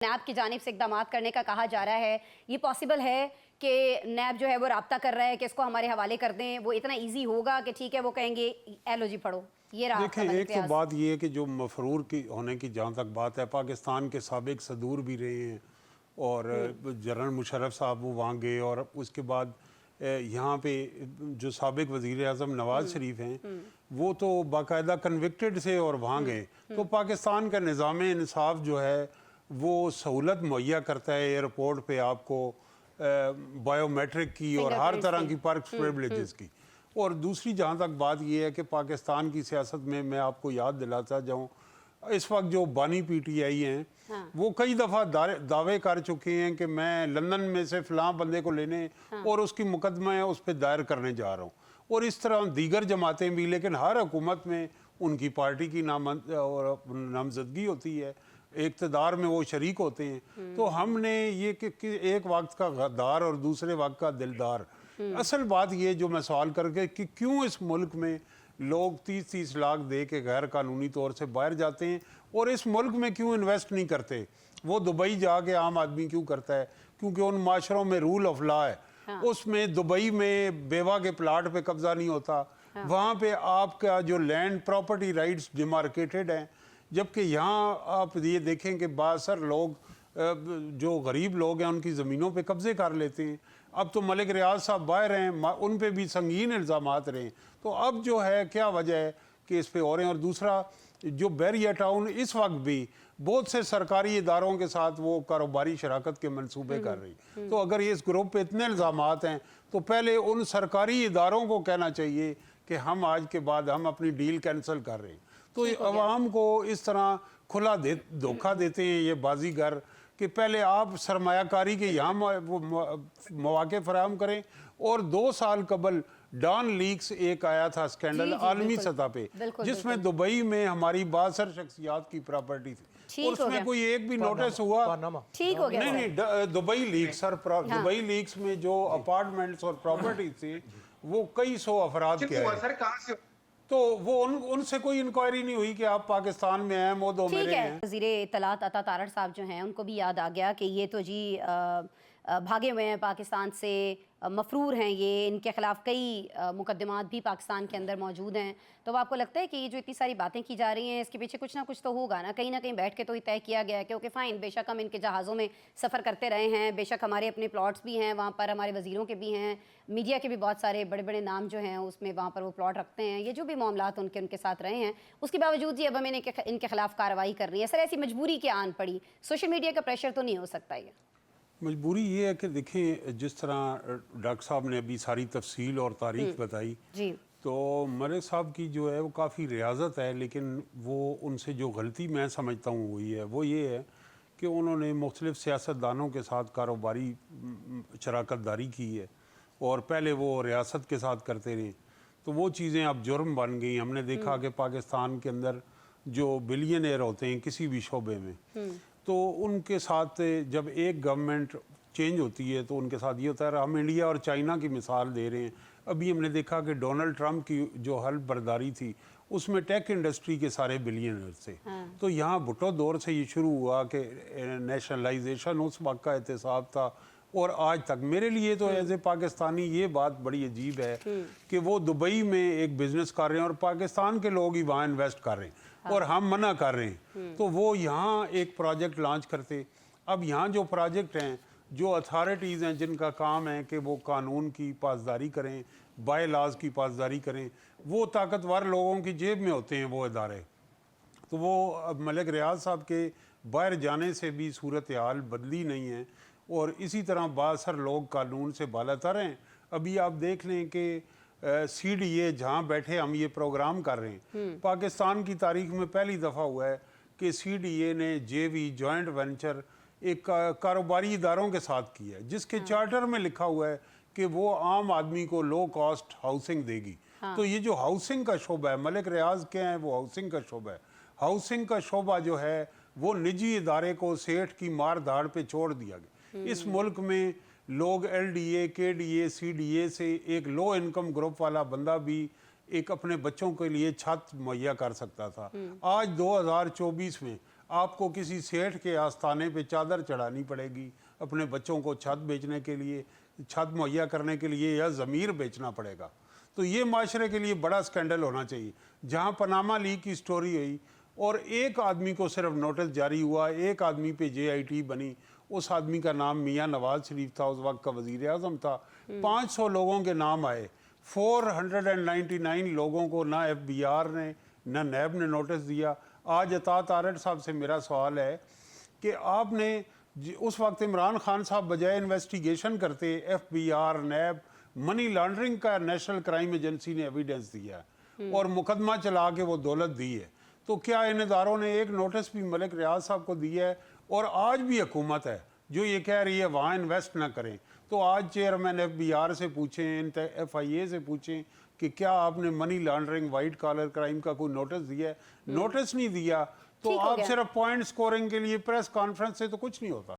नैब की जानिब से इक़दाम करने का कहा जा रहा है। ये पॉसिबल है कि नैब जो है वो राब्ता कर रहा है कि इसको हमारे हवाले कर दें? वो इतना ईजी होगा कि ठीक है वो कहेंगे एलो जी पढ़ो? ये रहा देखिए, एक तो बात ये है कि जो मफरूर की होने की जहाँ तक बात है, पाकिस्तान के साबिक सदूर भी रहे हैं और जनरल मुशर्रफ साहब वो वहाँ गए और उसके बाद यहाँ पे जो साबिक वज़ीर आज़म नवाज़ शरीफ हैं वो तो बाकायदा कन्विक्टेड से और वहाँ गए। तो पाकिस्तान का निज़ाम इंसाफ जो है वो सहूलत मुहैया करता है एयरपोर्ट पे आपको बायोमेट्रिक की और हर तरह की पर्क्स प्रिविलेजेस की। और दूसरी जहाँ तक बात यह है कि पाकिस्तान की सियासत में मैं आपको याद दिलाता जाऊँ, इस वक्त जो बानी पीटीआई हैं वो कई दफ़ा दावे कर चुके हैं कि मैं लंदन में से फ़लाँ बंदे को लेने और उसकी मुकदमा है उस पर दायर करने जा रहा हूँ, और इस तरह दीगर जमातें भी, लेकिन हर हुकूमत में उनकी पार्टी की नामजदगी होती है, इक़्तिदार में वो शरीक होते हैं। तो हमने ये कि एक वक्त का गद्दार और दूसरे वक्त का दिलदार, असल बात ये जो मैं सवाल करके कि क्यों इस मुल्क में लोग 30-30 लाख दे के गैर कानूनी तौर से बाहर जाते हैं और इस मुल्क में क्यों इन्वेस्ट नहीं करते? वो दुबई जाके आम आदमी क्यों करता है? क्योंकि उन माशरों में रूल ऑफ लॉ है। उसमें दुबई में बेवा के प्लाट पे कब्जा नहीं होता। वहाँ पे आपका जो लैंड प्रॉपर्टी राइट्स डिमार्केटेड हैं, जबकि यहाँ आप ये देखें कि बासर लोग जो गरीब लोग हैं उनकी ज़मीनों पे कब्जे कर लेते हैं। अब तो मलिक रियाज साहब बाहर हैं, उन पे भी संगीन इल्ज़ामात रहे। तो अब जो है क्या वजह है कि इस पे हो रहे हैं? और दूसरा जो बैरिया टाउन इस वक्त भी बहुत से सरकारी इदारों के साथ वो कारोबारी शराकत के मंसूबे कर रही। तो अगर ये इस ग्रुप पे इतने इल्ज़ामात हैं तो पहले उन सरकारी इदारों को कहना चाहिए कि हम आज के बाद हम अपनी डील कैंसिल कर रहे हैं। तो अवाम को इस तरह खुला धोखा देते हैं ये बाजीगर कि पहले आप सरमायाकारी के यहाँ मौके फराहम करें। और 2 साल कबल डॉन लीक्स एक आया था स्कैंडल आलमी सतह पे, जिसमें दुबई में हमारी बासर शख्सियात की प्रॉपर्टी थी, और उसमें कोई एक भी नोटिस हुआ? ठीक हो गया। नहीं, Dubai leaks sir, Dubai leaks में जो अपार्टमेंट्स और प्रॉपर्टी थी वो कई सौ अफराद के आए, तो वो उनसे कोई इंक्वायरी नहीं हुई कि आप पाकिस्तान में हैं, मोदो मेरे हैं। वज़ीरे इत्तलात अता तारड़ साहब जो हैं उनको भी याद आ गया कि ये तो जी भागे हुए हैं पाकिस्तान से, मफरूर हैं ये, इनके ख़िलाफ़ कई मुकदमात भी पाकिस्तान के अंदर मौजूद हैं। तो आपको लगता है कि ये जो इतनी सारी बातें की जा रही हैं इसके पीछे कुछ ना कुछ तो होगा ना कहीं बैठ के तो ये तय किया गया है कि ओके फ़ाइन, बेशक हम इनके जहाज़ों में सफ़र करते रहे हैं, बेशक हमारे अपने प्लॉट्स भी हैं वहाँ पर, हमारे वज़ीरों के भी हैं, मीडिया के भी बहुत सारे बड़े बड़े नाम जो हैं उसमें वहाँ पर वो प्लॉट रखते हैं, ये जो भी मामलात उनके साथ रहे हैं, उसके बावजूद ही अब हमें इनके ख़िलाफ़ कार्रवाई कर रही है। सर ऐसी मजबूरी क्या आन पड़ी? सोशल मीडिया का प्रेशर तो नहीं हो सकता? ये मजबूरी ये है कि देखें, जिस तरह डॉक्टर साहब ने अभी सारी तफसील और तारीख बताई जी, तो मलिक साहब की जो है वो काफ़ी रियाजत है, लेकिन वो उनसे जो गलती मैं समझता हूँ हुई है वो ये है कि उन्होंने मुख्तलिफ़ सियासतदानों के साथ कारोबारी शराकत दारी की है और पहले वो रियासत के साथ करते रहे, तो वो चीज़ें अब जुर्म बन गई। हमने देखा कि पाकिस्तान के अंदर जो बिलियनियर होते हैं किसी भी शोबे में, तो उनके साथ जब एक गवर्नमेंट चेंज होती है तो उनके साथ ये होता है। हम इंडिया और चाइना की मिसाल दे रहे हैं। अभी हमने देखा कि डोनाल्ड ट्रंप की जो हल्फ बर्दारी थी उसमें टेक इंडस्ट्री के सारे बिलियनर थे। तो यहाँ भुट्टो दौर से ये शुरू हुआ कि नेशनलाइजेशन उस वक्त का एहतसाब था और आज तक मेरे लिए तो एज ए पाकिस्तानी ये बात बड़ी अजीब है कि वो दुबई में एक बिजनेस कर रहे हैं और पाकिस्तान के लोग ही वहाँ इन्वेस्ट कर रहे हैं और हम मना कर रहे हैं। तो वो यहाँ एक प्रोजेक्ट लॉन्च करते। अब यहाँ जो प्रोजेक्ट हैं, जो अथॉरिटीज़ हैं जिनका काम है कि वो कानून की पासदारी करें, बाय लॉज की पासदारी करें, वो ताकतवर लोगों की जेब में होते हैं वो इदारे। तो वो अब मलिक रियाज साहब के बाहर जाने से भी सूरत हाल बदली नहीं है और इसी तरह बासर लोग कानून से बालातर हैं। अभी आप देख लें कि CDA जहाँ बैठे हम ये प्रोग्राम कर रहे हैं, पाकिस्तान की तारीख में पहली दफ़ा हुआ है कि CDA ने JV जॉइंट वेंचर एक कारोबारी इदारों के साथ किया है, जिसके चार्टर में लिखा हुआ है कि वो आम आदमी को लो कॉस्ट हाउसिंग देगी। तो ये जो हाउसिंग का शोबा है, मलिक रियाज क्या है, वो हाउसिंग का शोबा है। हाउसिंग का शोबा जो है वो निजी इदारे को सेठ की मार धाड़ पे छोड़ दिया गया। इस मुल्क में लोग LDA, KDA, CDA से एक लो इनकम ग्रुप वाला बंदा भी एक अपने बच्चों के लिए छत मुहैया कर सकता था। आज 2024 में आपको किसी सेठ के आस्थाने पे चादर चढ़ानी पड़ेगी अपने बच्चों को छत बेचने के लिए, छत मुहैया करने के लिए, या ज़मीर बेचना पड़ेगा। तो ये माशरे के लिए बड़ा स्कैंडल होना चाहिए। जहाँ पनामा लीक की स्टोरी हुई और एक आदमी को सिर्फ नोटिस जारी हुआ, एक आदमी पे JIT बनी, उस आदमी का नाम मियाँ नवाज शरीफ था, उस वक्त का वज़ीर आज़म था। 500 लोगों के नाम आए, 499 लोगों को ना FBR ने ना नैब ने नोटिस दिया। आज अता तारड़ साहब से मेरा सवाल है कि आपने उस वक्त इमरान खान साहब बजाय इन्वेस्टिगेशन करते, FBR नैब मनी लॉन्ड्रिंग का नेशनल क्राइम एजेंसी ने एविडेंस दिया और मुकदमा चला के वो दौलत दी है, तो क्या इन इदारों ने एक नोटिस भी मलिक रियाज साहब को दिया है? और आज भी हुकूमत है जो ये कह रही है वहाँ इन्वेस्ट ना करें। तो आज चेयरमैन FBR से पूछें, FIA से पूछें कि क्या आपने money laundering, white collar crime का कोई नोटिस दिया है? नोटिस नहीं दिया तो ठीक हो आप गया। सिर्फ पॉइंट स्कोरिंग के लिए प्रेस कॉन्फ्रेंस से तो कुछ नहीं होता।